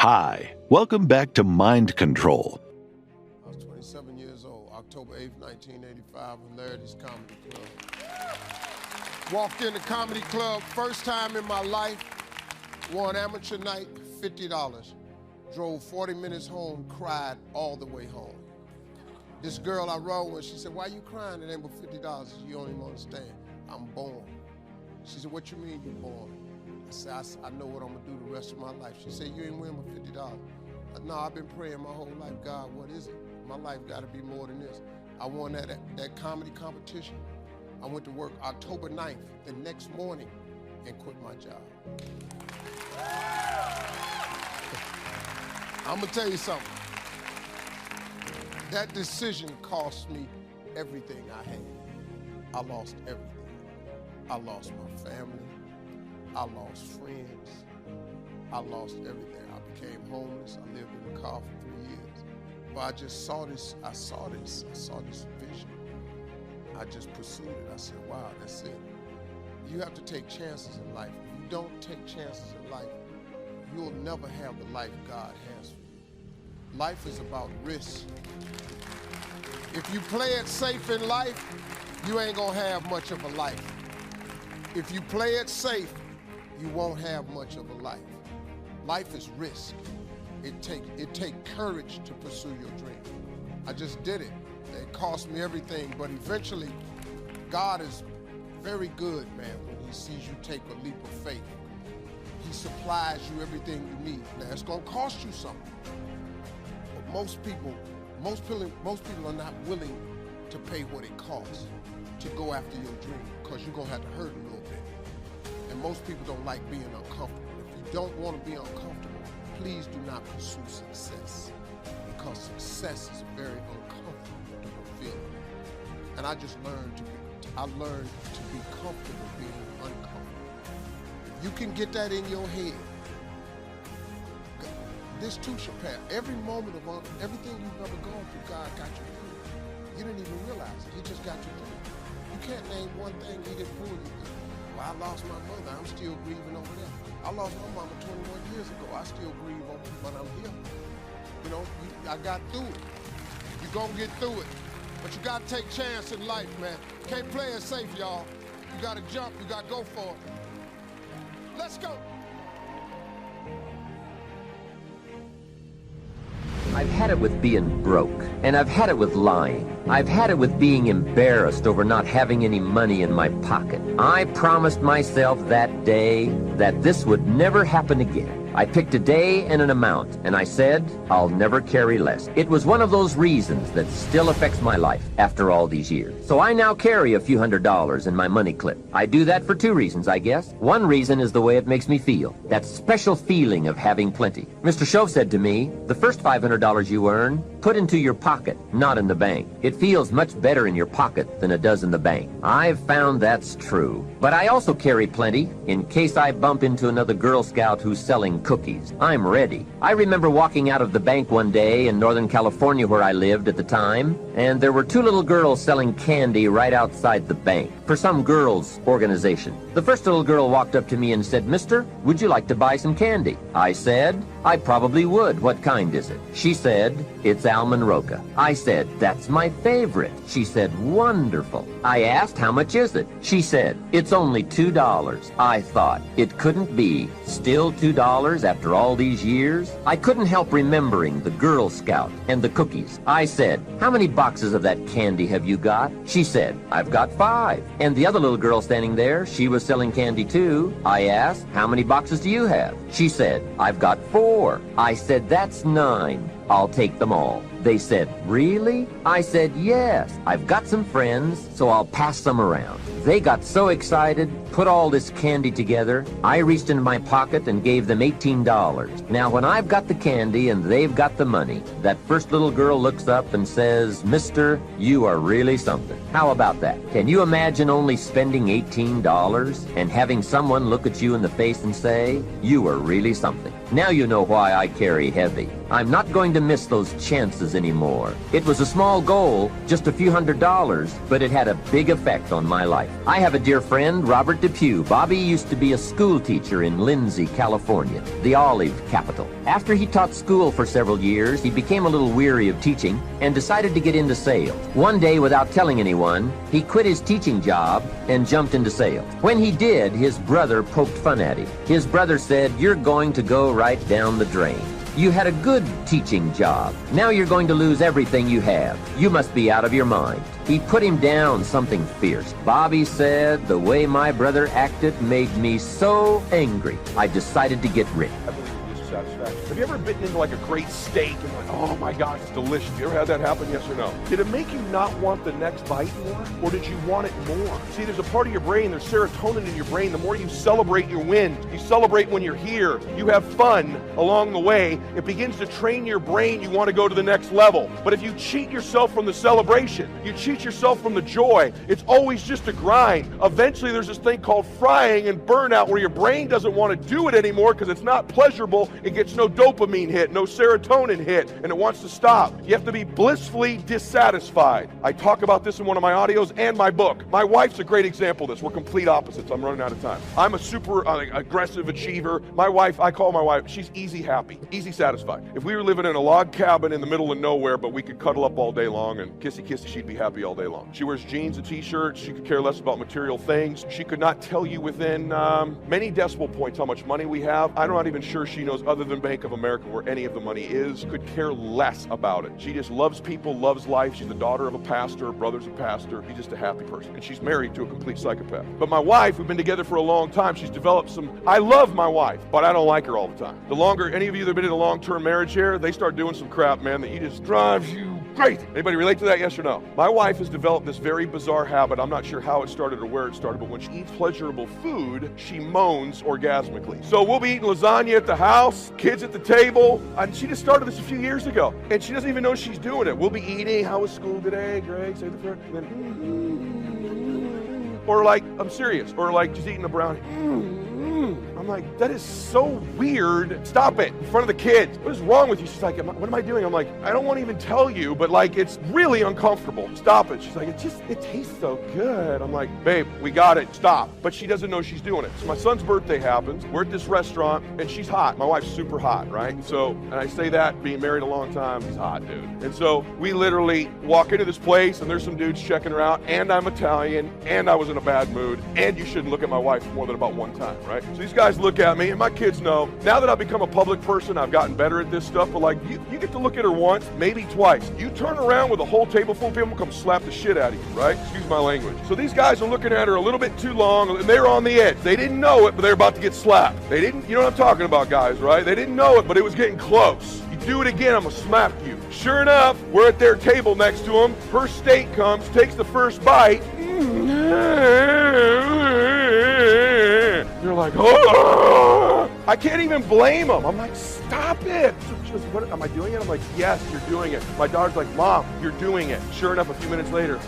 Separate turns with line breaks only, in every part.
Hi, welcome back to Mind Control.
I was 27 years old, October 8th, 1985, in Larity's Comedy Club. Walked in the comedy club, first time in my life, won amateur night, $50. Drove 40 minutes home, cried all the way home. This girl I rode with, she said, "Why you crying? It ain't but $50. You don't even understand. I'm born." She said, "What you mean you born?" I said, I know what I'm gonna do the rest of my life. She said, "You ain't winning but $50. I said, "No, I've been praying my whole life, God, what is it? My life gotta be more than this." I won that comedy competition. I went to work October 9th, the next morning, and quit my job. I'm gonna tell you something. That decision cost me everything I had. I lost everything. I lost my family. I lost friends. I lost everything. I became homeless. I lived in a car for 3 years. But I just saw this vision. I just pursued it. I said, wow, that's it. You have to take chances in life. If you don't take chances in life, you'll never have the life God has for you. Life is about risk. If you play it safe in life, you ain't gonna have much of a life. If you play it safe, you won't have much of a life. Life is risk. It take courage to pursue your dream. I just did it. It cost me everything, but eventually, God is very good, man, when he sees you take a leap of faith. He supplies you everything you need. Now, it's gonna cost you something. But most people are not willing to pay what it costs to go after your dream, because you're gonna have to hurt a little bit. And most people don't like being uncomfortable. If you don't want to be uncomfortable, please do not pursue success, because success is a very uncomfortable feeling. And I just learned to be comfortable being uncomfortable. If you can get that in your head, this too shall pass. Every moment of everything you've ever gone through, God got you through. You didn't even realize it. He just got you through. You can't name one thing he didn't pull you through. Well, I lost my mother. I'm still grieving over that. I lost my mama 21 years ago. I still grieve over it, but I'm here. You know, I got through it. You're gonna get through it. But you gotta take chance in life, man. Can't play it safe, y'all. You gotta jump, you gotta go for it. Let's go.
I've had it with being broke, and I've had it with lying. I've had it with being embarrassed over not having any money in my pocket. I promised myself that day that this would never happen again. I picked a day and an amount, and I said, I'll never carry less. It was one of those reasons that still affects my life after all these years. So I now carry a few $100s in my money clip. I do that for two reasons, I guess. One reason is the way it makes me feel. That special feeling of having plenty. Mr. Shove said to me, the first $500 you earn, put into your pocket, not in the bank. It feels much better in your pocket than it does in the bank. I've found that's true. But I also carry plenty in case I bump into another Girl Scout who's selling cookies. I'm ready. I remember walking out of the bank one day in Northern California where I lived at the time, and there were two little girls selling candy right outside the bank for some girls' organization. The first little girl walked up to me and said, "Mister, would you like to buy some candy?" I said, "I probably would. What kind is it?" She said, "It's almond roca." I said, "That's my favorite." She said, "Wonderful." I asked, "How much is it?" She said, "It's only $2. I thought, it couldn't be. Still $2 after all these years? I couldn't help remembering the Girl Scout and the cookies. I said, "How many boxes of that candy have you got?" She said, "I've got 5. And the other little girl standing there, she was selling candy too. I asked, "How many boxes do you have?" She said, "I've got 4. I said, "That's 9. I'll take them all." They said, "Really?" I said, "Yes. I've got some friends, so I'll pass some around." They got so excited, put all this candy together. I reached into my pocket and gave them $18. Now, when I've got the candy and they've got the money, that first little girl looks up and says, "Mister, you are really something." How about that? Can you imagine only spending $18 and having someone look at you in the face and say, "You are really something"? Now you know why I carry heavy. I'm not going to miss those chances anymore. It was a small goal, just a few $100s, but it had a big effect on my life. I have a dear friend, Robert Depew. Bobby used to be a school teacher in Lindsay, California, the olive capital. After he taught school for several years, he became a little weary of teaching and decided to get into sales. One day, without telling anyone, he quit his teaching job and jumped into sales. When he did, his brother poked fun at him. His brother said, "You're going to go right down the drain. You had a good teaching job. Now you're going to lose everything you have. You must be out of your mind." He put him down something fierce. Bobby said, "The way my brother acted made me so angry, I decided to get rid."
I believe it gives you satisfaction. Have you ever bitten into like a great steak and like, oh my gosh, it's delicious? You ever had that happen, yes or no? Did it make you not want the next bite more? Or did you want it more? See, there's a part of your brain, there's serotonin in your brain. The more you celebrate your wins, you celebrate when you're here, you have fun along the way, it begins to train your brain, you want to go to the next level. But if you cheat yourself from the celebration, you cheat yourself from the joy, it's always just a grind. Eventually there's this thing called frying and burnout where your brain doesn't want to do it anymore because it's not pleasurable. It gets no dopamine hit, no serotonin hit, and it wants to stop. You have to be blissfully dissatisfied. I talk about this in one of my audios and my book. My wife's a great example of this. We're complete opposites. I'm running out of time. I'm a super aggressive achiever. My wife, I call my wife, she's easy happy, easy satisfied. If we were living in a log cabin in the middle of nowhere, but we could cuddle up all day long and kissy kissy, she'd be happy all day long. She wears jeans and t-shirts. She could care less about material things. She could not tell you within many decimal points how much money we have. I'm not even sure she knows, other than Bank of America, where any of the money is. Could care less about it. She just loves people, loves life. She's the daughter of a pastor, her brother's a pastor. She's just a happy person. And she's married to a complete psychopath. But my wife, we've been together for a long time, she's developed some, I love my wife, but I don't like her all the time. The longer, any of you that have been in a long-term marriage here, they start doing some crap, man, that just drives you crazy. Anybody relate to that, yes or no? My wife has developed this very bizarre habit. I'm not sure how it started or where it started, but when she eats pleasurable food, she moans orgasmically. So we'll be eating lasagna at the house, kids at the table, and she just started this a few years ago, and she doesn't even know she's doing it. We'll be eating, how was school today, Greg, say the prayer, and then, or like, I'm serious, or like just eating a brownie. I'm like, that is so weird. Stop it, in front of the kids. What is wrong with you? She's like, what am I doing? I'm like, I don't want to even tell you, but like, it's really uncomfortable. Stop it. She's like, it tastes so good. I'm like, babe, we got it, stop. But she doesn't know she's doing it. So my son's birthday happens. We're at this restaurant, and she's hot. My wife's super hot, right? So, and I say that, being married a long time, he's hot, dude. And so we literally walk into this place, and there's some dudes checking her out, and I'm Italian, and I was in a bad mood, and you shouldn't look at my wife more than about one time, right? So these guys look at me, and my kids know, now that I've become a public person, I've gotten better at this stuff, but like, you get to look at her once, maybe twice. You turn around with a whole table full of people, come slap the shit out of you, right? Excuse my language. So these guys are looking at her a little bit too long, and they're on the edge. They didn't know it, but they're about to get slapped. They didn't, you know what I'm talking about, guys, right? They didn't know it, but it was getting close. You do it again, I'm gonna slap you. Sure enough, we're at their table next to them. Her steak comes, takes the first bite. You're like, oh! I can't even blame them. I'm like, stop it. She goes, what, am I doing it? I'm like, yes, you're doing it. My daughter's like, Mom, you're doing it. Sure enough, a few minutes later,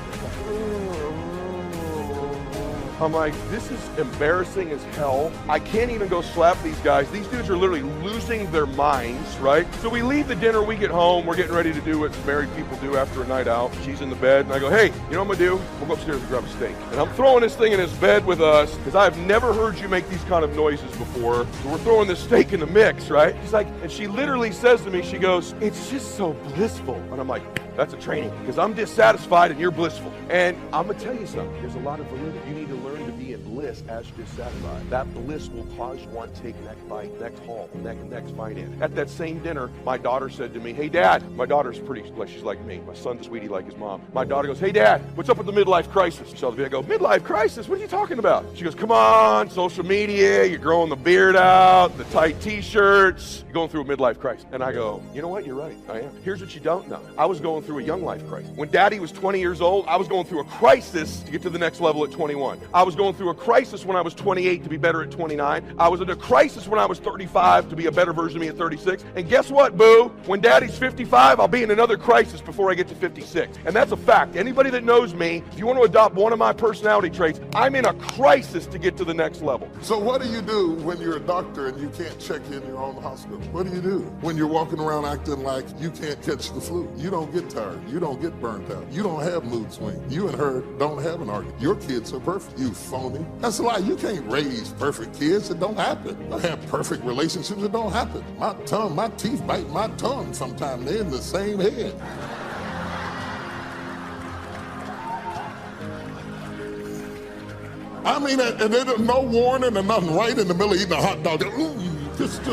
I'm like, this is embarrassing as hell. I can't even go slap these guys. These dudes are literally losing their minds, right? So we leave the dinner, we get home, we're getting ready to do what married people do after a night out. She's in the bed, and I go, hey, you know what I'm gonna do? We'll go upstairs and grab a steak. And I'm throwing this thing in his bed with us, because I've never heard you make these kind of noises before. So we're throwing this steak in the mix, right? She's like, and she literally says to me, she goes, it's just so blissful. And I'm like, that's a training, because I'm dissatisfied and you're blissful. And I'm gonna tell you something, there's a lot of validity. You need to learn to be in bliss as you're dissatisfied. That bliss will cause you want to take next bite, next haul, next finance. At that same dinner, my daughter said to me, hey Dad, my daughter's pretty, like she's like me. My son's sweetie like his mom. My daughter goes, hey Dad, what's up with the midlife crisis? She saw the video, I go, midlife crisis? What are you talking about? She goes, come on, social media, you're growing the beard out, the tight t-shirts, you're going through a midlife crisis. And I go, you know what, you're right, I am. Here's what you don't know. I was going through a young life crisis. When Daddy was 20 years old, I was going through a crisis to get to the next level at 21. I was going through a crisis when I was 28 to be better at 29. I was in a crisis when I was 35 to be a better version of me at 36. And guess what, boo? When Daddy's 55, I'll be in another crisis before I get to 56. And that's a fact. Anybody that knows me, if you want to adopt one of my personality traits, I'm in a crisis to get to the next level.
So what do you do when you're a doctor and you can't check in your own hospital? What do you do when you're walking around acting like you can't catch the flu? You don't get tired. You don't get burnt out. You don't have mood swings. You and her don't have an argument. Your kids are perfect. You phony. That's a lie. You can't raise perfect kids. It don't happen. You have perfect relationships. It don't happen. My teeth bite my tongue sometimes. They're in the same head. I mean, and there's no warning and nothing right in the middle of eating a hot dog. Just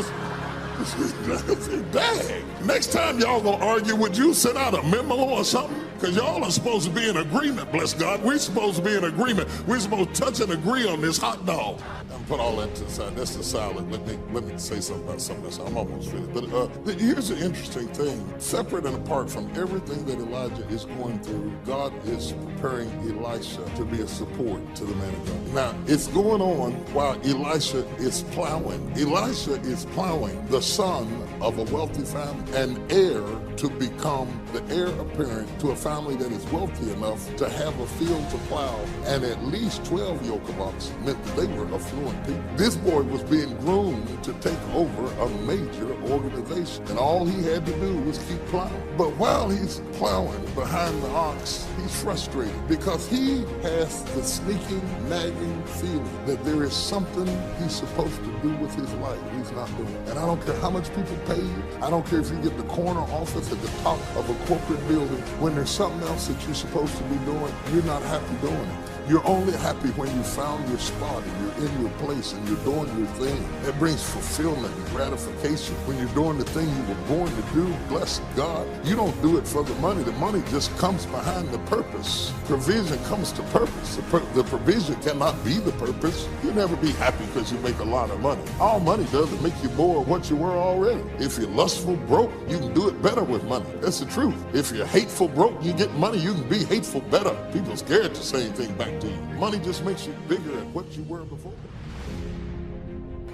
dang. Next time y'all gonna argue, would you send out a memo or something? Because y'all are supposed to be in agreement, bless God. We're supposed to be in agreement. We're supposed to touch and agree on this hot dog. I'm put all that to the side. That's the salad. Let me say something about some of this. I'm almost finished. But here's the interesting thing. Separate and apart from everything that Elijah is going through, God is preparing Elisha to be a support to the man of God. Now, it's going on while Elisha is plowing. Elisha is plowing, the son of a wealthy family, an heir to become the heir apparent to a family that is wealthy enough to have a field to plow, and at least 12 yoke of oxen meant that they were affluent people. This boy was being groomed to take over a major organization, and all he had to do was keep plowing. But while he's plowing behind the ox, he's frustrated because he has the sneaking, nagging feeling that there is something he's supposed to do with his life he's not doing. And I don't care how much people pay you. I don't care if you get the corner office at the top of a corporate building. When there's something else that you're supposed to be doing, you're not happy doing it. You're only happy when you found your spot and you're in your place and you're doing your thing. It brings fulfillment and gratification when you're doing the thing you were born to do. Bless God. You don't do it for the money. The money just comes behind the purpose. Provision comes to purpose. The provision cannot be the purpose. You'll never be happy because you make a lot of money. All money does is make you more of what you were already. If you're lustful broke, you can do it better with money. That's the truth. If you're hateful broke, you get money, you can be hateful better. People are scared to say anything back to you. Money just makes you bigger at what you were before.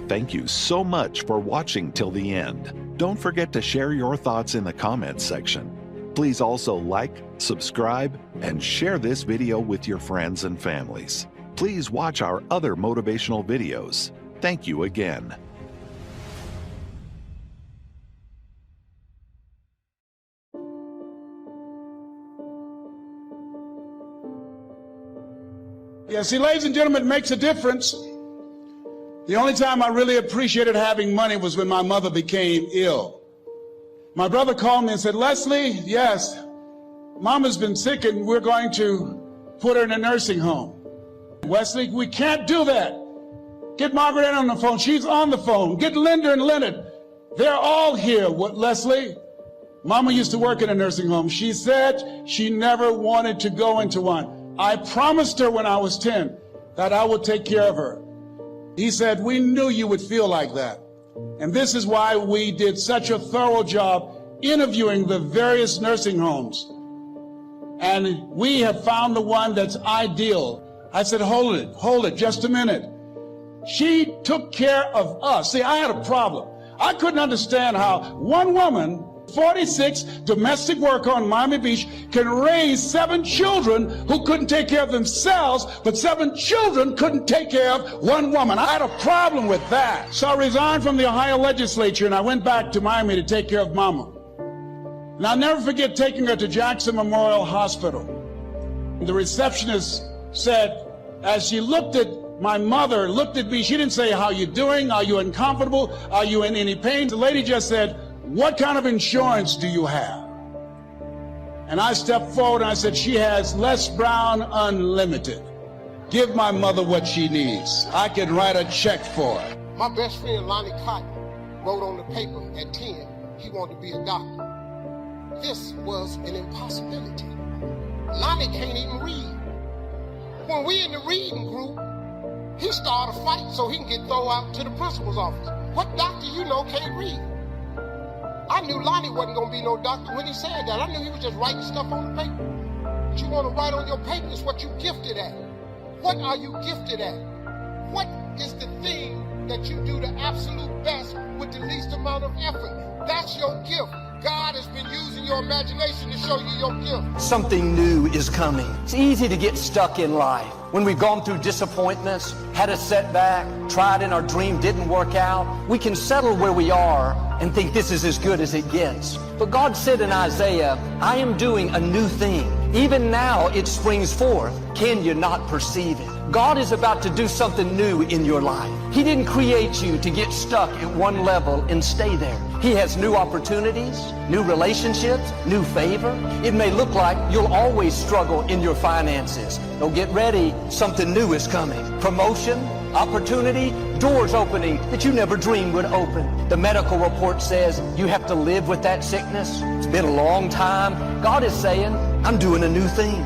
Thank you so much for watching till the end. Don't forget to share your thoughts in the comments section. Please also like, subscribe, and share this video with your friends and families. Please watch our other motivational videos. Thank you again.
Yeah, see, ladies and gentlemen, it makes a difference. The only time I really appreciated having money was when my mother became ill. My brother called me and said, Leslie, yes, Mama's been sick and we're going to put her in a nursing home. Wesley, we can't do that. Get Margaret Ann on the phone. She's on the phone. Get Linda and Leonard. They're all here. What, Leslie? Mama used to work in a nursing home. She said she never wanted to go into one. I promised her when I was 10 that I would take care of her. He said, we knew you would feel like that. And this is why we did such a thorough job interviewing the various nursing homes. And we have found the one that's ideal. I said, hold it, just a minute. She took care of us. See, I had a problem. I couldn't understand how one woman, 46, domestic worker on Miami Beach, can raise 7 children who couldn't take care of themselves, but 7 children couldn't take care of one woman. I had a problem with that. So I resigned from the Ohio legislature and I went back to Miami to take care of Mama. And I'll never forget taking her to Jackson Memorial Hospital. The receptionist said, as she looked at my mother, looked at me, she didn't say, how you doing? Are you uncomfortable? Are you in any pain? The lady just said, what kind of insurance do you have? And I stepped forward and I said, she has Les Brown Unlimited. Give my mother what she needs. I can write a check for her.
My best friend, Lonnie Cotton, wrote on the paper at 10, he wanted to be a doctor. This was an impossibility. Lonnie can't even read. When we in the reading group, he started a fight so he can get thrown out to the principal's office. What doctor you know can't read? I knew Lonnie wasn't going to be no doctor when he said that. I knew he was just writing stuff on the paper. What you want to write on your paper is what you're gifted at. What are you gifted at? What is the thing that you do the absolute best with the least amount of effort? That's your gift. God has been been using your imagination to show you your gift.
Something new is coming. It's easy to get stuck in life. When we've gone through disappointments, had a setback, tried and our dream didn't work out, we can settle where we are and think this is as good as it gets. But God said in Isaiah, I am doing a new thing. Even now it springs forth. Can you not perceive it? God is about to do something new in your life. He didn't create you to get stuck at one level and stay there. He has new opportunities, new relationships, new favor. It may look like you'll always struggle in your finances. So get ready, something new is coming. Promotion, opportunity, doors opening that you never dreamed would open. The medical report says you have to live with that sickness. It's been a long time. God is saying, I'm doing a new thing.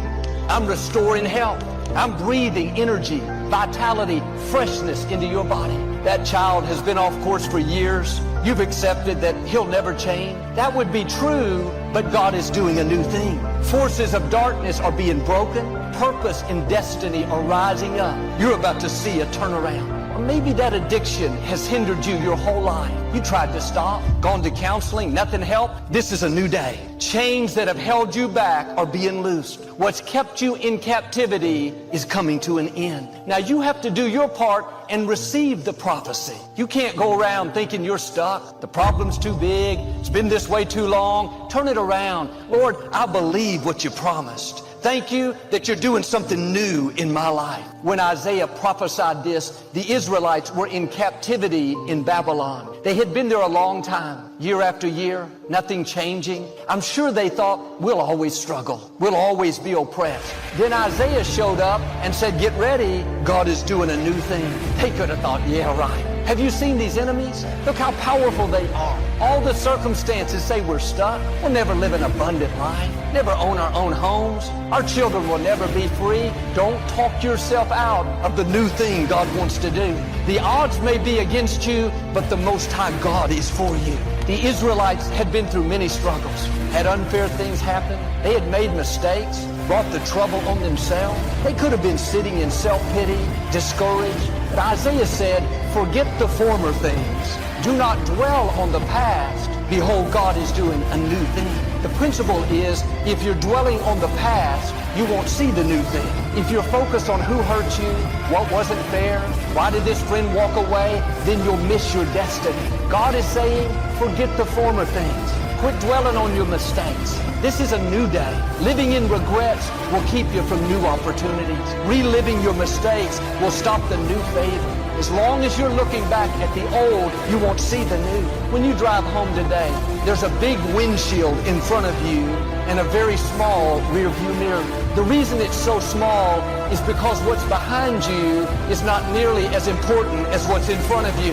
I'm restoring health. I'm breathing energy, vitality, freshness into your body. That child has been off course for years. You've accepted that he'll never change. That would be true, but God is doing a new thing. Forces of darkness are being broken. Purpose and destiny are rising up. You're about to see a turnaround. Or maybe that addiction has hindered you your whole life. You tried to stop, gone to counseling, nothing helped. This is a new day. Chains that have held you back are being loosed. What's kept you in captivity is coming to an end. Now you have to do your part and receive the prophecy. You can't go around thinking you're stuck. The problem's too big. It's been this way too long. Turn it around. Lord, I believe what you promised. Thank you that you're doing something new in my life. When Isaiah prophesied this, the Israelites were in captivity in Babylon. They had been there a long time, year after year, nothing changing. I'm sure they thought, we'll always struggle. We'll always be oppressed. Then Isaiah showed up and said, get ready. God is doing a new thing. They could have thought, yeah, right. Have you seen these enemies? Look how powerful they are. All the circumstances say we're stuck. We'll never live an abundant life, never own our own homes. Our children will never be free. Don't talk yourself out of the new thing God wants to do. The odds may be against you, but the Most High God is for you. The Israelites had been through many struggles, had unfair things happen. They had made mistakes, brought the trouble on themselves. They could have been sitting in self-pity, discouraged. But Isaiah said, forget the former things. Do not dwell on the past. Behold, God is doing a new thing. The principle is, if you're dwelling on the past, you won't see the new thing. If you're focused on who hurt you, what wasn't fair, why did this friend walk away, then you'll miss your destiny. God is saying, forget the former things. Quit dwelling on your mistakes. This is a new day. Living in regrets will keep you from new opportunities. Reliving your mistakes will stop the new favor. As long as you're looking back at the old, you won't see the new. When you drive home today, there's a big windshield in front of you and a very small rear view mirror. The reason it's so small is because what's behind you is not nearly as important as what's in front of you.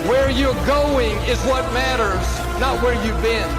Where you're going is what matters, not where you've been.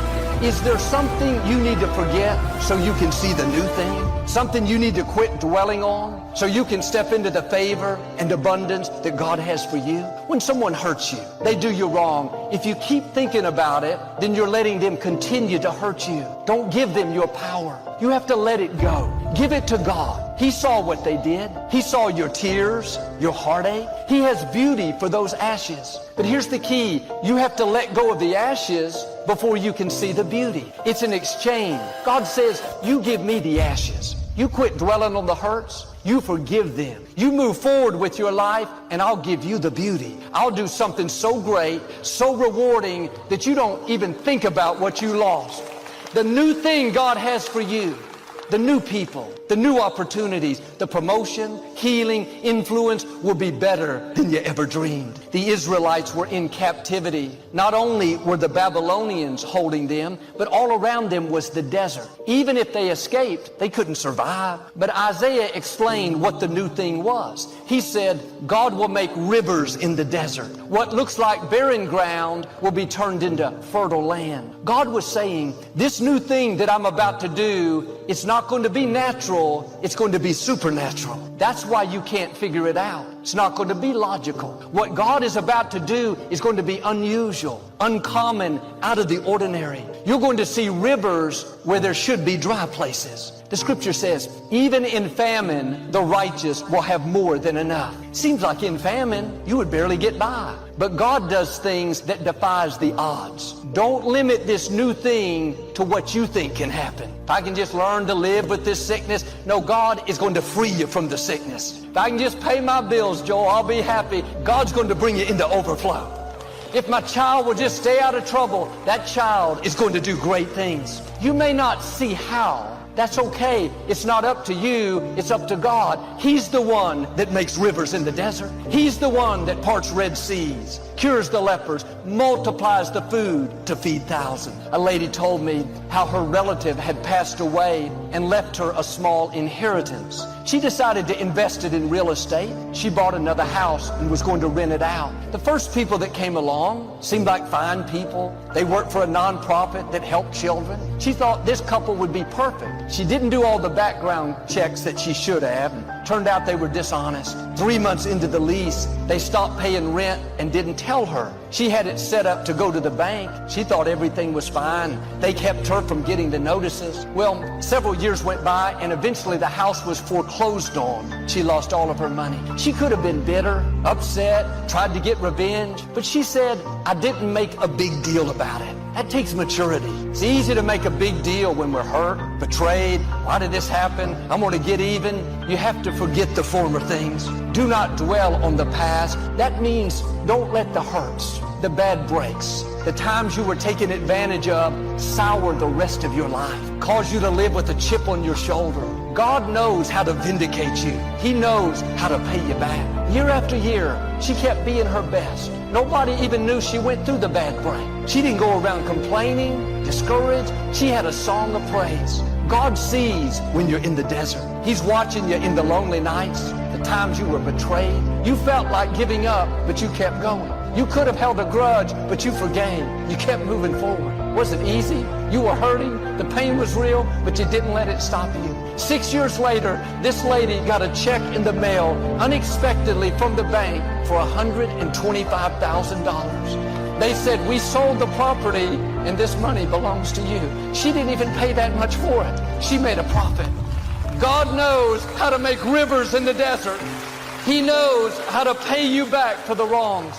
Is there something you need to forget so you can see the new thing? Something you need to quit dwelling on so you can step into the favor and abundance that God has for you? When someone hurts you, they do you wrong, if you keep thinking about it, then you're letting them continue to hurt you. Don't give them your power. You have to let it go. Give it to God. He saw what they did. He saw your tears, your heartache. He has beauty for those ashes. But here's the key. You have to let go of the ashes before you can see the beauty. It's an exchange. God says, you give me the ashes. You quit dwelling on the hurts. You forgive them. You move forward with your life, and I'll give you the beauty. I'll do something so great, so rewarding, that you don't even think about what you lost. The new thing God has for you, the new people, the new opportunities, the promotion, healing, influence will be better than you ever dreamed. The Israelites were in captivity. Not only were the Babylonians holding them, but all around them was the desert. Even if they escaped, they couldn't survive. But Isaiah explained what the new thing was. He said, God will make rivers in the desert. What looks like barren ground will be turned into fertile land. God was saying, this new thing that I'm about to do, it's not going to be natural, it's going to be supernatural. That's why you can't figure it out. It's not going to be logical. What God is about to do is going to be unusual, uncommon, out of the ordinary. You're going to see rivers where there should be dry places. The scripture says, even in famine, the righteous will have more than enough. Seems like in famine, you would barely get by. But God does things that defies the odds. Don't limit this new thing to what you think can happen. If I can just learn to live with this sickness, no, God is going to free you from the sickness. If I can just pay my bills, Joel, I'll be happy. God's going to bring you into overflow. If my child will just stay out of trouble, that child is going to do great things. You may not see how. That's okay. It's not up to you. It's up to God. He's the one that makes rivers in the desert. He's the one that parts Red Seas, cures the lepers, multiplies the food to feed thousands. A lady told me how her relative had passed away and left her a small inheritance. She decided to invest it in real estate. She bought another house and was going to rent it out. The first people that came along seemed like fine people. They worked for a nonprofit that helped children. She thought this couple would be perfect. She didn't do all the background checks that she should have. Turned out they were dishonest. 3 months into the lease, they stopped paying rent and didn't tell her. She had it set up to go to the bank. She thought everything was fine. They kept her from getting the notices. Well, several years went by and eventually the house was foreclosed on. She lost all of her money. She could have been bitter, upset, tried to get revenge, but she said, I didn't make a big deal about it. That takes maturity. It's easy to make a big deal when we're hurt, betrayed. Why did this happen? I'm going to get even. You have to forget the former things. Do not dwell on the past. That means don't let the hurts, the bad breaks, the times you were taken advantage of sour the rest of your life, cause you to live with a chip on your shoulder. God knows how to vindicate you. He knows how to pay you back. Year after year, she kept being her best. Nobody even knew she went through the bad break. She didn't go around complaining, discouraged. She had a song of praise. God sees when you're in the desert. He's watching you in the lonely nights, the times you were betrayed. You felt like giving up, but you kept going. You could have held a grudge, but you forgave. You kept moving forward. Was it easy? You were hurting. The pain was real, but you didn't let it stop you. 6 years later, this lady got a check in the mail unexpectedly from the bank for $125,000. They said, we sold the property and this money belongs to you. She didn't even pay that much for it. She made a profit. God knows how to make rivers in the desert. He knows how to pay you back for the wrongs.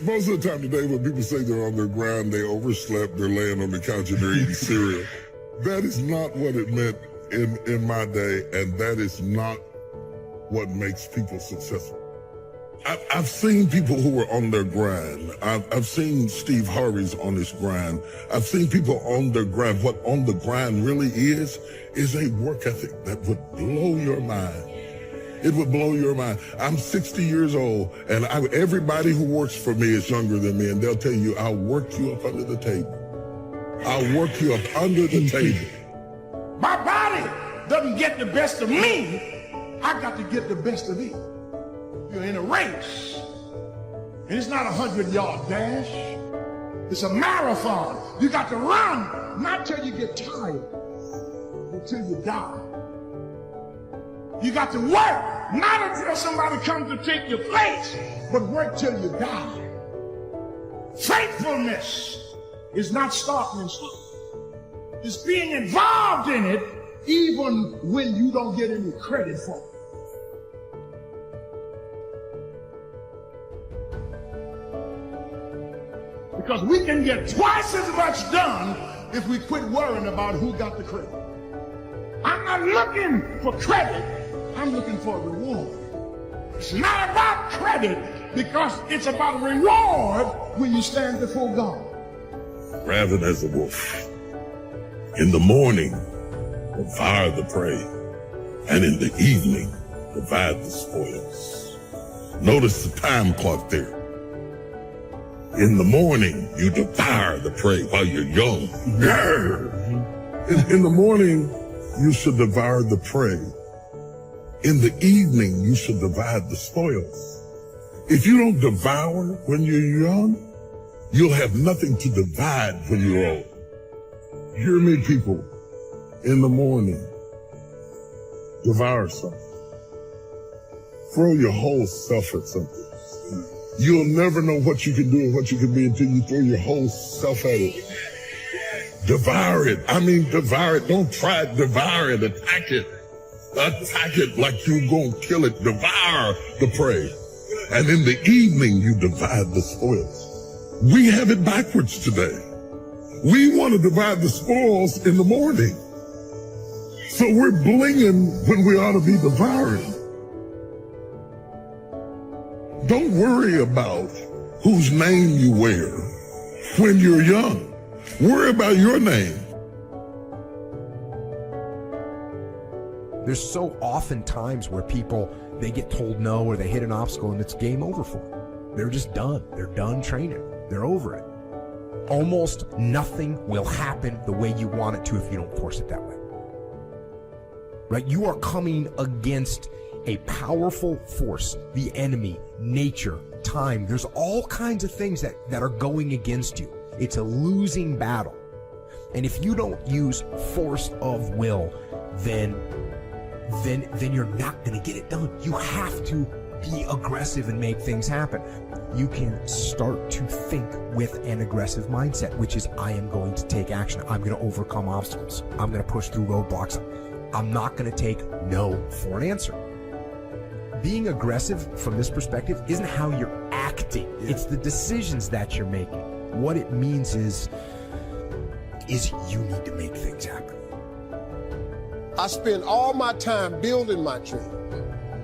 Most of the time today, when people say they're on their grind, they overslept, they're laying on the couch and they're eating cereal. That is not what it meant in my day, and that is not what makes people successful. I've seen people who are on their grind. I've seen Steve Harvey's on his grind. I've seen people on their grind. What on the grind really is a work ethic that would blow your mind. It would blow your mind. I'm 60 years old, and everybody who works for me is younger than me, and they'll tell you, I'll work you up under the table. I'll work you up under the table.
My body doesn't get the best of me. I got to get the best of it. You're in a race, and it's not a 100-yard dash. It's a marathon. You got to run, not till you get tired, but till you die. You got to work, not until somebody comes to take your place, but work till you die. Faithfulness is not starting and stopping. It's being involved in it even when you don't get any credit for it. Because we can get twice as much done if we quit worrying about who got the credit. I'm not looking for credit, I'm looking for a reward. It's not about credit because it's about a reward when you stand before God.
Rather as a wolf. In the morning, devour the prey, and in the evening, divide the spoils. Notice the time clock there. In the morning, you devour the prey while you're young. In the morning, you should devour the prey. In the evening, you should divide the spoils. If you don't devour when you're young, you'll have nothing to divide when you're old. Hear me, people. In the morning, devour something. Throw your whole self at something. You'll never know what you can do and what you can be until you throw your whole self at it. Devour it. I mean, devour it. Don't try it. Devour it. Attack it. Attack it like you're going to kill it. Devour the prey. And in the evening, you divide the spoils. We have it backwards today. We want to divide the spoils in the morning. So we're blinging when we ought to be devouring. Don't worry about whose name you wear when you're young. Worry about your name.
There's so often times where people, they get told no or they hit an obstacle and it's game over for them. They're just done. They're done training. They're over it. Almost nothing will happen the way you want it to if you don't force it that way. Right? You are coming against a powerful force, the enemy, nature, time. There's all kinds of things that are going against you. It's a losing battle. And if you don't use force of will, then you're not going to get it done. You have to be aggressive and make things happen. You can start to think with an aggressive mindset, which is, I am going to take action. I'm going to overcome obstacles. I'm going to push through roadblocks. I'm not going to take no for an answer. Being aggressive from this perspective isn't how you're acting. It's the decisions that you're making. What it means is you need to make things happen.
I spend all my time building my dream.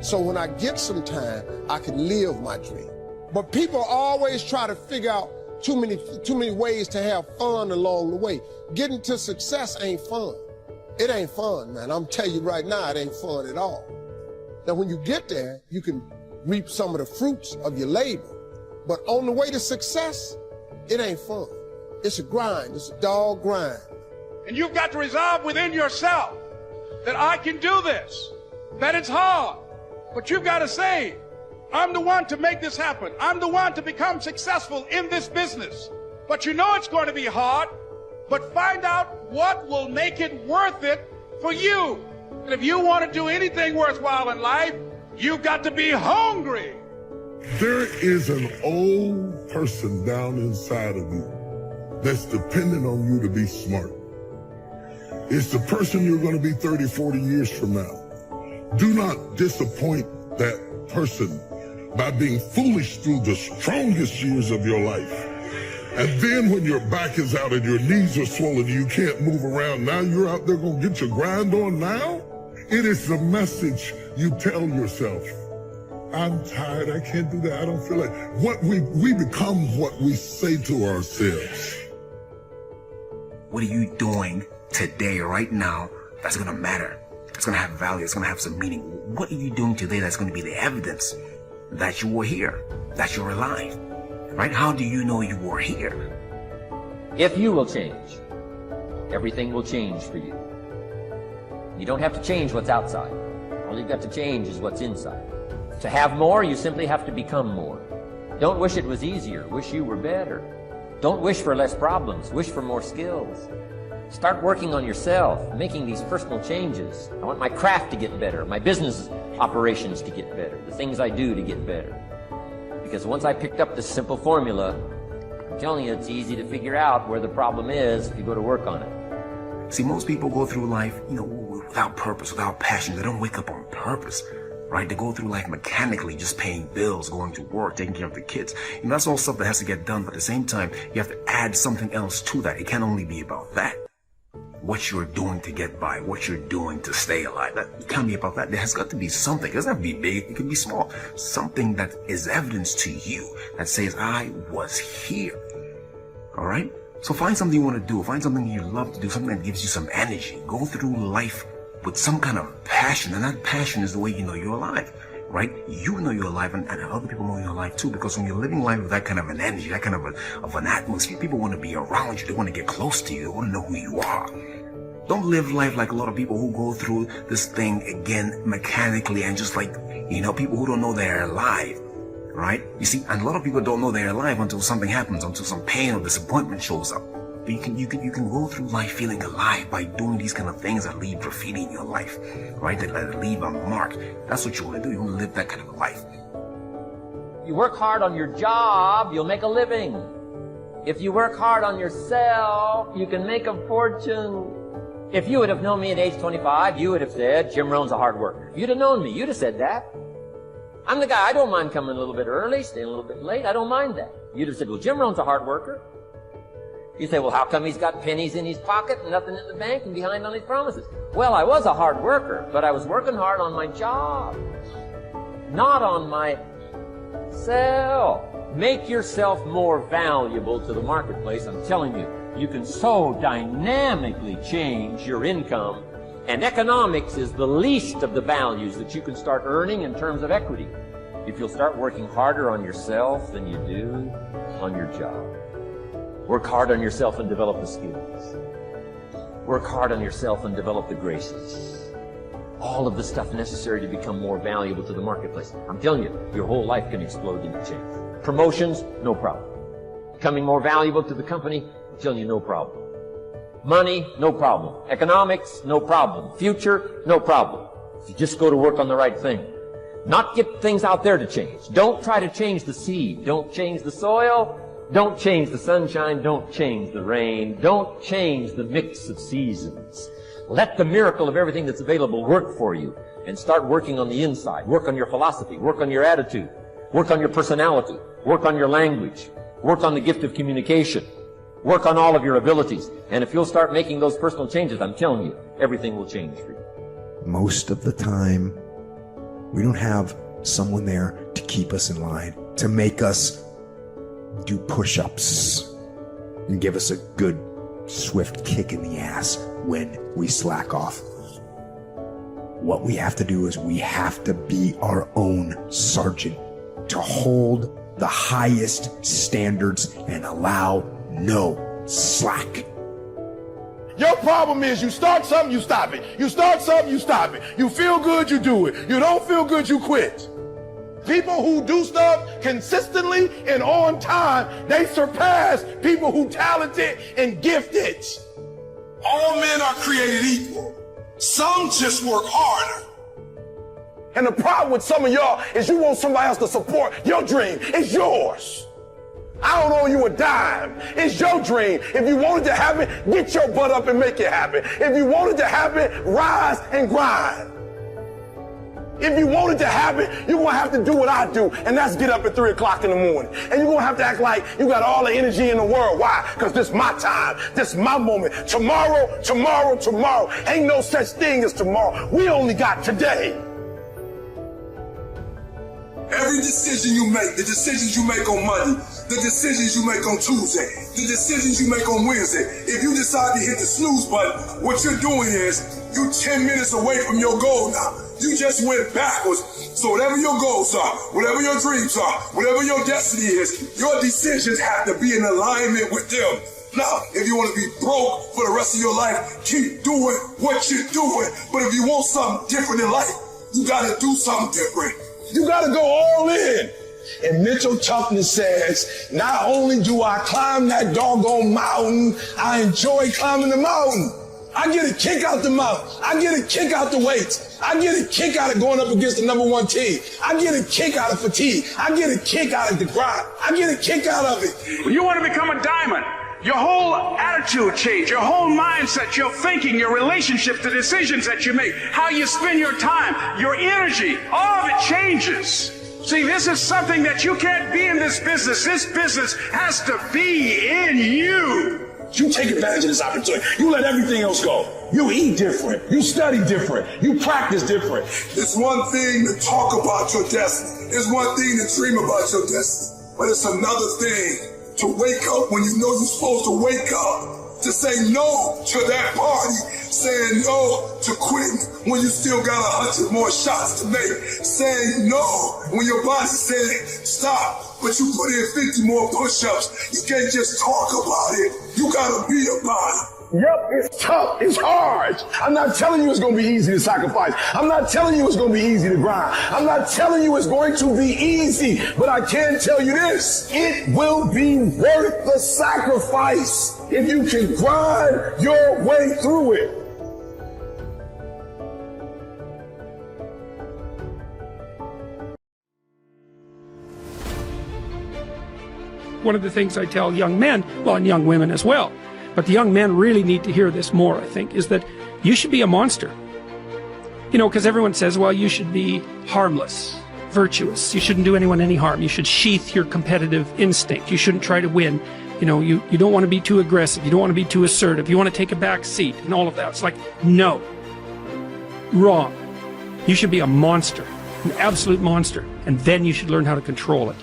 So when I get some time, I can live my dream. But people always try to figure out too many ways to have fun along the way. Getting to success ain't fun. It ain't fun, man. I'm telling you right now, it ain't fun at all. Now, when you get there, you can reap some of the fruits of your labor. But on the way to success, it ain't fun. It's a grind. It's a dog grind.
And you've got to resolve within yourself that I can do this, that it's hard. But you've got to say, I'm the one to make this happen. I'm the one to become successful in this business. But you know it's going to be hard, but find out what will make it worth it for you. And if you want to do anything worthwhile in life, you've got to be hungry.
There is an old person down inside of you that's dependent on you to be smart. It's the person you're going to be 30, 40 years from now. Do not disappoint that person by being foolish through the strongest years of your life. And then when your back is out and your knees are swollen, you can't move around, now you're out there going to get your grind on now? It is the message you tell yourself. I'm tired, I can't do that, I don't feel like. What we become what we say to ourselves.
What are you doing today, right now, that's going to matter? It's going to have value, it's going to have some meaning. What are you doing today that's going to be the evidence that you were here, that you're alive, right? How do you know you were here?
If you will change, everything will change for you. You don't have to change what's outside. All you've got to change is what's inside. To have more, you simply have to become more. Don't wish it was easier. Wish you were better. Don't wish for less problems. Wish for more skills. Start working on yourself, making these personal changes. I want my craft to get better, my business operations to get better, the things I do to get better. Because once I picked up this simple formula, I'm telling you, it's easy to figure out where the problem is if you go to work on it.
See, most people go through life, without purpose, without passion. They don't wake up on purpose, right? They go through life mechanically, just paying bills, going to work, taking care of the kids. That's all stuff that has to get done, but at the same time, you have to add something else to that. It can't only be about that. What you're doing to get by, what you're doing to stay alive. It can't be about that. There has got to be something. It doesn't have to be big. It can be small. Something that is evidence to you that says, I was here. All right? So find something you want to do. Find something you love to do, something that gives you some energy. Go through life with some kind of passion. And that passion is the way you know you're alive, right? You know you're alive, and other people know you're alive too, because when you're living life with that kind of an energy, that kind of an atmosphere, people want to be around you. They want to get close to you. They want to know who you are. Don't live life like a lot of people who go through this thing again mechanically and just like, people who don't know they're alive, right? You see, and a lot of people don't know they're alive until something happens, until some pain or disappointment shows up. But you can go through life feeling alive by doing these kind of things that leave graffiti in your life, right? That leave a mark. That's what you want to do. You want to live that kind of a life.
You work hard on your job, you'll make a living. If you work hard on yourself, you can make a fortune. If you would have known me at age 25, you would have said, Jim Rohn's a hard worker. If you'd have known me, you'd have said that. I'm the guy, I don't mind coming a little bit early, staying a little bit late, I don't mind that. You'd have said, well, Jim Rohn's a hard worker. You say, well, how come he's got pennies in his pocket and nothing in the bank and behind on his promises? Well, I was a hard worker, but I was working hard on my job, not on myself. Make yourself more valuable to the marketplace. I'm telling you, you can so dynamically change your income, and economics is the least of the values that you can start earning in terms of equity if you'll start working harder on yourself than you do on your job. Work hard on yourself and develop the skills. Work hard on yourself and develop the graces. All of the stuff necessary to become more valuable to the marketplace. I'm telling you, your whole life can explode into change. Promotions, no problem. Becoming more valuable to the company, I'm telling you, no problem. Money, no problem. Economics, no problem. Future, no problem. If you just go to work on the right thing. Not get things out there to change. Don't try to change the seed. Don't change the soil. Don't change the sunshine. Don't change the rain. Don't change the mix of seasons. Let the miracle of everything that's available work for you, and start working on the inside. Work on your philosophy. Work on your attitude. Work on your personality. Work on your language. Work on the gift of communication. Work on all of your abilities. And if you'll start making those personal changes, I'm telling you, everything will change for you.
Most of the time, we don't have someone there to keep us in line, to make us do push-ups and give us a good, swift kick in the ass when we slack off. What we have to do is we have to be our own sergeant, to hold the highest standards and allow no slack.
Your problem is you start something, you stop it. You start something, you stop it. You feel good, you do it. You don't feel good, you quit. People who do stuff consistently and on time, they surpass people who talented and gifted.
All men are created equal. Some just work harder.
And the problem with some of y'all is you want somebody else to support your dream. It's yours. I don't owe you a dime. It's your dream. If you want it to happen, get your butt up and make it happen. If you want it to happen, rise and grind.
If you want it to happen, you're going to have to do what I do, and that's get up at 3 o'clock in the morning. And you're going to have to act like you got all the energy in the world. Why? Because this is my time. This is my moment. Tomorrow. Ain't no such thing as tomorrow. We only got today.
Every decision you make, the decisions you make on Monday, the decisions you make on Tuesday, the decisions you make on Wednesday, if you decide to hit the snooze button, what you're doing is you're 10 minutes away from your goal now. You just went backwards. So whatever your goals are, whatever your dreams are, whatever your destiny is, your decisions have to be in alignment with them. Now, if you want to be broke for the rest of your life, keep doing what you're doing. But if you want something different in life, you got to do something different. You got to go all in. And mental toughness says, not only do I climb that doggone mountain, I enjoy climbing the mountain. I get a kick out the mountain. I get a kick out the weights. I get a kick out of going up against the number one team. I get a kick out of fatigue. I get a kick out of the grind. I get a kick out of it.
When you want to become a diamond, your whole attitude change, your whole mindset, your thinking, your relationships, the decisions that you make, how you spend your time, your energy, all of it changes. See, this is something that you can't be in this business. This business has to be in you.
You take advantage of this opportunity. You let everything else go. You eat different. You study different. You practice different.
It's one thing to talk about your destiny. It's one thing to dream about your destiny. But it's another thing to wake up when you know you're supposed to wake up, to say no to that party, saying no to quitting when you still got 100 more shots to make, saying no when your body's saying stop, but you put in 50 more push-ups. You can't just talk about it. You gotta be about it.
Yep, it's tough. It's hard. I'm not telling you it's going to be easy to sacrifice. I'm not telling you it's going to be easy to grind. I'm not telling you it's going to be easy. But I can tell you this. It will be worth the sacrifice if you can grind your way through it.
One of the things I tell young men, well, and young women as well, but the young men really need to hear this more, I think, is that you should be a monster. You know, because everyone says, well, you should be harmless, virtuous. You shouldn't do anyone any harm. You should sheath your competitive instinct. You shouldn't try to win. You know, you don't want to be too aggressive. You don't want to be too assertive. You want to take a back seat and all of that. It's like, no. Wrong. You should be a monster, an absolute monster. And then you should learn how to control it.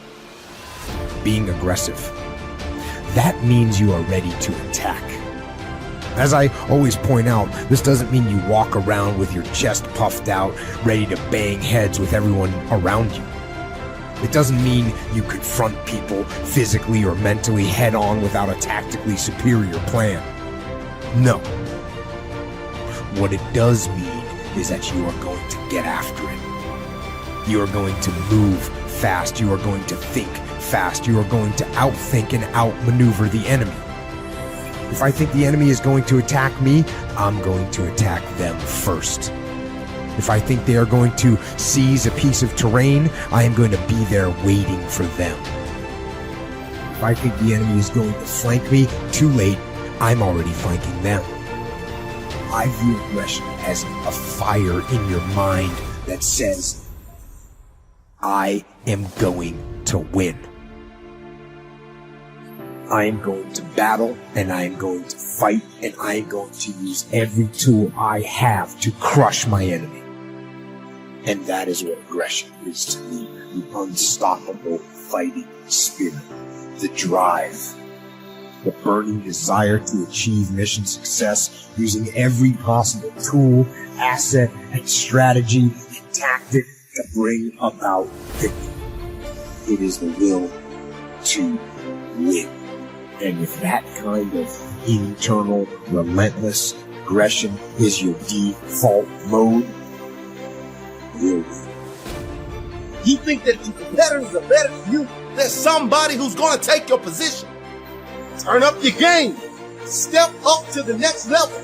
Being aggressive. That means you are ready to attack. As I always point out, this doesn't mean you walk around with your chest puffed out, ready to bang heads with everyone around you. It doesn't mean you confront people physically or mentally head on without a tactically superior plan. No. What it does mean is that you are going to get after it. You are going to move fast. You are going to think fast. You are going to outthink and outmaneuver the enemy. If I think the enemy is going to attack me, I'm going to attack them first. If I think they are going to seize a piece of terrain, I am going to be there waiting for them. If I think the enemy is going to flank me, too late, I'm already flanking them. I view aggression as a fire in your mind that says, I am going to win. I am going to battle, and I am going to fight, and I am going to use every tool I have to crush my enemy. And that is what aggression is to me. The unstoppable fighting spirit. The drive. The burning desire to achieve mission success using every possible tool, asset, and strategy and tactic to bring about victory. It is the will to win. And if that kind of internal, relentless aggression is your default mode, you'll win.
You think that your competitors are better than you? There's somebody who's going to take your position. Turn up your game. Step up to the next level.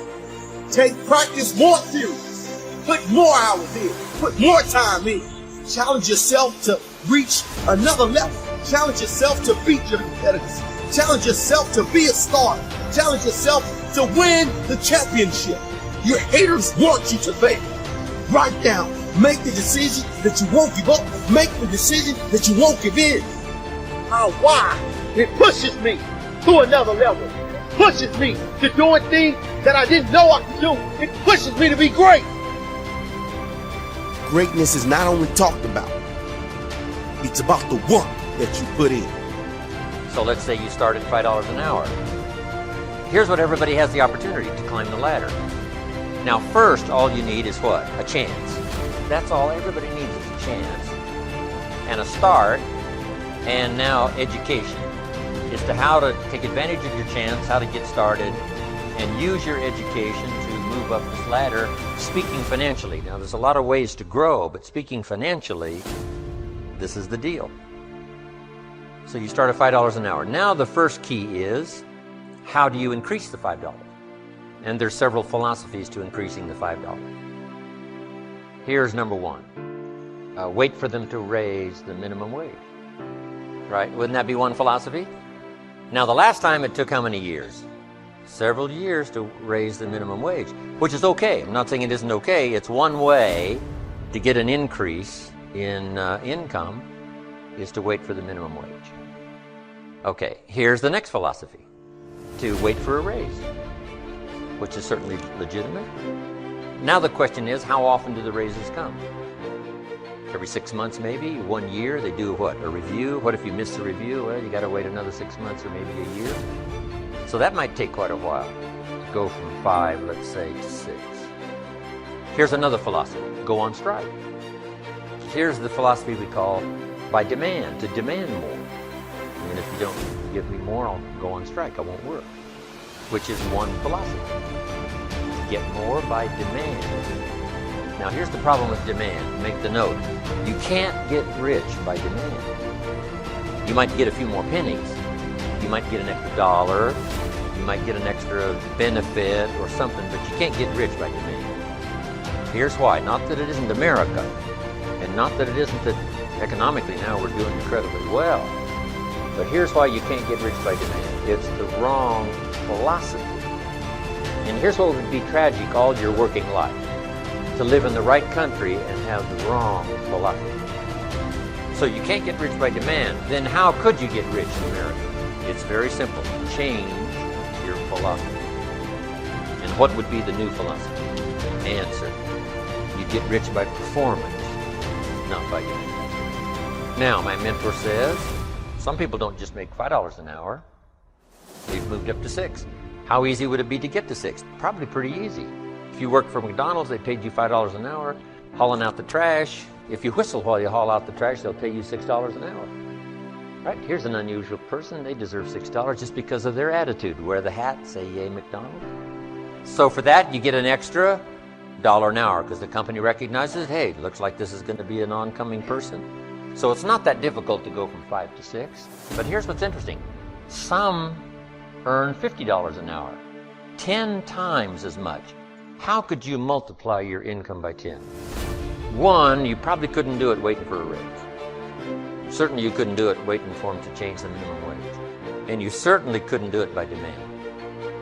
Take practice more serious. Put more hours in. Put more time in. Challenge yourself to reach another level. Challenge yourself to beat your competitors. Challenge yourself to be a star. Challenge yourself to win the championship. Your haters want you to fail. Write down Make the decision that you won't give up. Make the decision that you won't give in. How? Why? It pushes me to another level. Pushes me to doing things that I didn't know I could do. It pushes me to be great. Greatness is not only talked about, it's about the work that you put in.
So let's say you start at $5 an hour. Here's what everybody has the opportunity to climb the ladder. Now first, all you need is what? A chance. That's all everybody needs is a chance. And a start, and now education. As to how to take advantage of your chance, how to get started, and use your education to move up this ladder, speaking financially. Now there's a lot of ways to grow, but speaking financially, this is the deal. So you start at $5 an hour. Now the first key is, how do you increase the $5? And there's several philosophies to increasing the $5. Here's number one. Wait for them to raise the minimum wage. Right? Wouldn't that be one philosophy? Now the last time it took how many years? Several years to raise the minimum wage, which is okay. I'm not saying it isn't okay. It's one way to get an increase in income is to wait for the minimum wage. Okay, here's the next philosophy. To wait for a raise, which is certainly legitimate. Now the question is, how often do the raises come? Every 6 months maybe, 1 year, they do what? A review? What if you miss the review? Well, you got to wait another 6 months or maybe a year. So that might take quite a while to go from 5, let's say, to 6. Here's another philosophy. Go on strike. Here's the philosophy we call by demand, to demand more. And if you don't give me more, I'll go on strike. I won't work. Which is one philosophy. To get more by demand. Now here's the problem with demand. Make the note. You can't get rich by demand. You might get a few more pennies. You might get an extra dollar. You might get an extra benefit or something, but you can't get rich by demand. Here's why. Not that it isn't America, and not that it isn't that economically now we're doing incredibly well. But here's why you can't get rich by demand. It's the wrong philosophy. And here's what would be tragic all your working life. To live in the right country and have the wrong philosophy. So you can't get rich by demand. Then how could you get rich in America? It's very simple. Change your philosophy. And what would be the new philosophy? Answer. You get rich by performance, not by demand. Now, my mentor says, some people don't just make $5 an hour. They've moved up to $6. How easy would it be to get to $6? Probably pretty easy. If you work for McDonald's, they paid you $5 an hour, hauling out the trash. If you whistle while you haul out the trash, they'll pay you $6 an hour. Right? Here's an unusual person. They deserve $6 just because of their attitude. Wear the hat, say yay McDonald's. So for that, you get an extra $1 an hour because the company recognizes, hey, looks like this is going to be an oncoming person. So it's not that difficult to go from 5 to 6. But here's what's interesting. Some earn $50 an hour, 10 times as much. How could you multiply your income by 10? One, you probably couldn't do it waiting for a raise. Certainly you couldn't do it waiting for them to change the minimum wage. And you certainly couldn't do it by demand.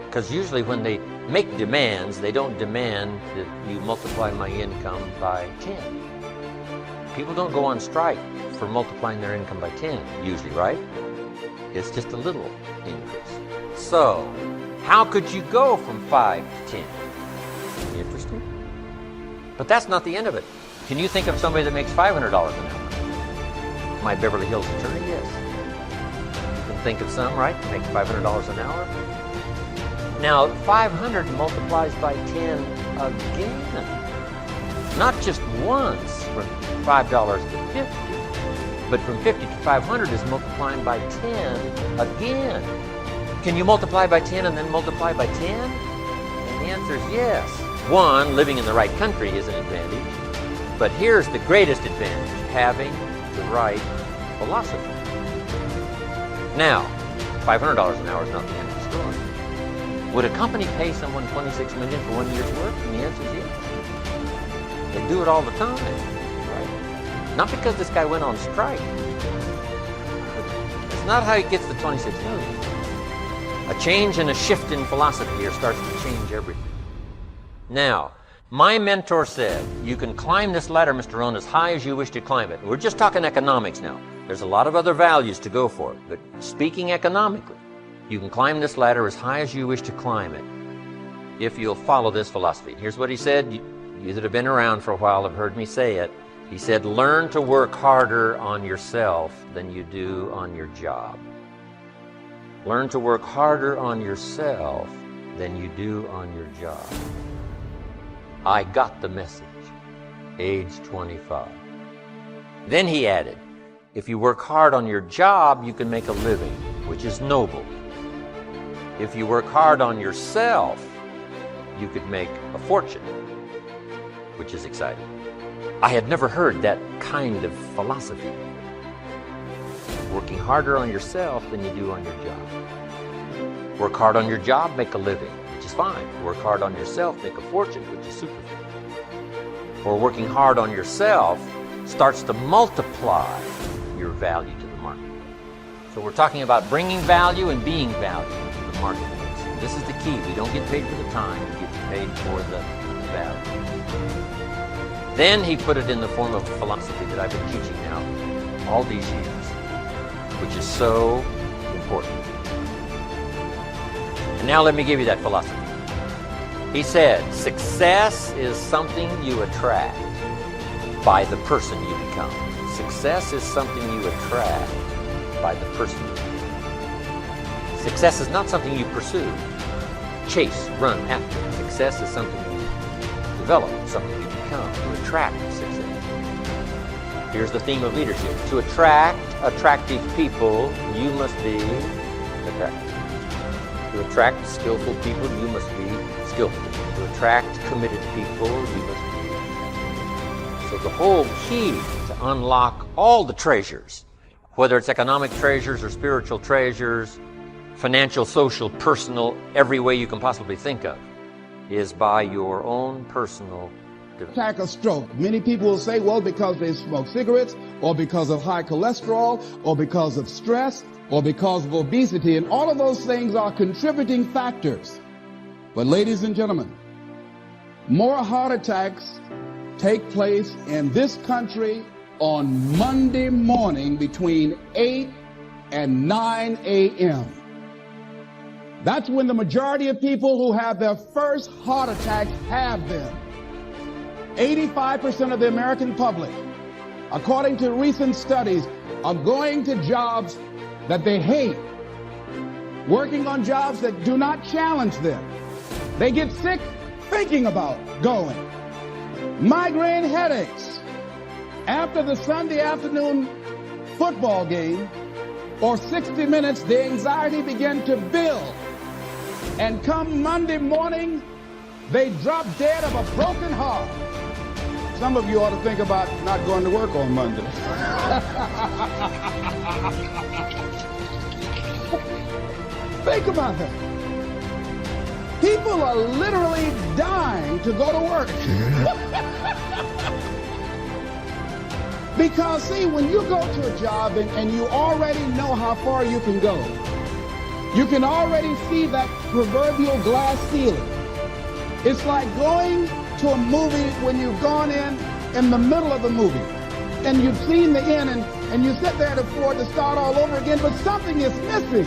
Because usually when they make demands, they don't demand that you multiply my income by 10. People don't go on strike for multiplying their income by 10, usually, right? It's just a little increase. So, how could you go from 5 to 10? Interesting. But that's not the end of it. Can you think of somebody that makes $500 an hour? My Beverly Hills attorney, yes. You can think of some, right? Make $500 an hour. Now, 500 multiplies by 10 again. Not just once from $5 to 50, but from 50 to 500 is multiplying by 10 again. Can you multiply by 10 and then multiply by 10? And the answer is yes. One, living in the right country is an advantage. But here's the greatest advantage, having the right philosophy. Now, $500 an hour is not the end of the story. Would a company pay someone $26 million for 1 year's work? And the answer is yes. They do it all the time, right? Not because this guy went on strike. It's not how he gets the $26 million. A change and a shift in philosophy here starts to change everything. Now, My mentor said, you can climb this ladder, Mr. Rohn, as high as you wish to climb it. We're just talking economics now. There's a lot of other values to go for, but speaking economically, you can climb this ladder as high as you wish to climb it if you'll follow this philosophy. Here's what he said. You that have been around for a while have heard me say it. He said, learn to work harder on yourself than you do on your job. Learn to work harder on yourself than you do on your job. I got the message, age 25. Then he added, if you work hard on your job, you can make a living, which is noble. If you work hard on yourself, you could make a fortune, which is exciting. I had never heard that kind of philosophy. Working harder on yourself than you do on your job. Work hard on your job, make a living, which is fine. Work hard on yourself, make a fortune, which is super fun. Or working hard on yourself starts to multiply your value to the market. So we're talking about bringing value and being value to the marketplace. This is the key. We don't get paid for the time, we get paid for the value. Then he put it in the form of a philosophy that I've been teaching now all these years, which is so important. And now let me give you that philosophy. He said, success is something you attract by the person you become. Success is something you attract by the person you become. Success is not something you pursue, chase, run after. Success is something you develop, something you become, to attract success. Here's the theme of leadership. To attract attractive people, you must be attractive. To attract skillful people, you must be skillful. To attract committed people, you must be. So the whole key to unlock all the treasures, whether it's economic treasures or spiritual treasures, financial, social, personal, every way you can possibly think of, is by your own personal development.
Attack a stroke. Many people will say, well, because they smoke cigarettes, or because of high cholesterol, or because of stress, or because of obesity, and all of those things are contributing factors. But ladies and gentlemen, more heart attacks take place in this country on Monday morning between 8 and 9 a.m. That's when the majority of people who have their first heart attacks have them. 85% of the American public, according to recent studies, are going to jobs that they hate, working on jobs that do not challenge them. They get sick thinking about going. Migraine headaches. After the Sunday afternoon football game or 60 minutes, the anxiety began to build. And come Monday morning, they drop dead of a broken heart. Some of you ought to think about not going to work on Monday. Think about that. People are literally dying to go to work. Because, see, when you go to a job and you already know how far you can go, you can already see that proverbial glass ceiling. It's like going to a movie when you've gone in the middle of the movie and you've seen the end and you sit there at the floor to start all over again, but something is missing.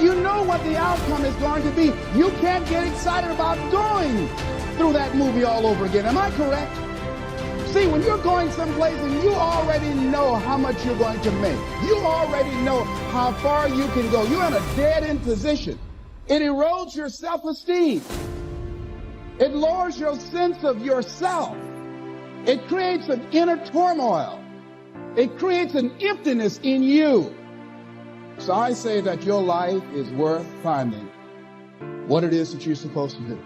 You know what the outcome is going to be. You can't get excited about going through that movie all over again. Am I correct? See, when you're going someplace and you already know how much you're going to make, you already know how far you can go, you're in a dead-end position. It erodes your self-esteem. It lowers your sense of yourself. It creates an inner turmoil. It creates an emptiness in you. So I say that your life is worth finding what it is that you're supposed to do.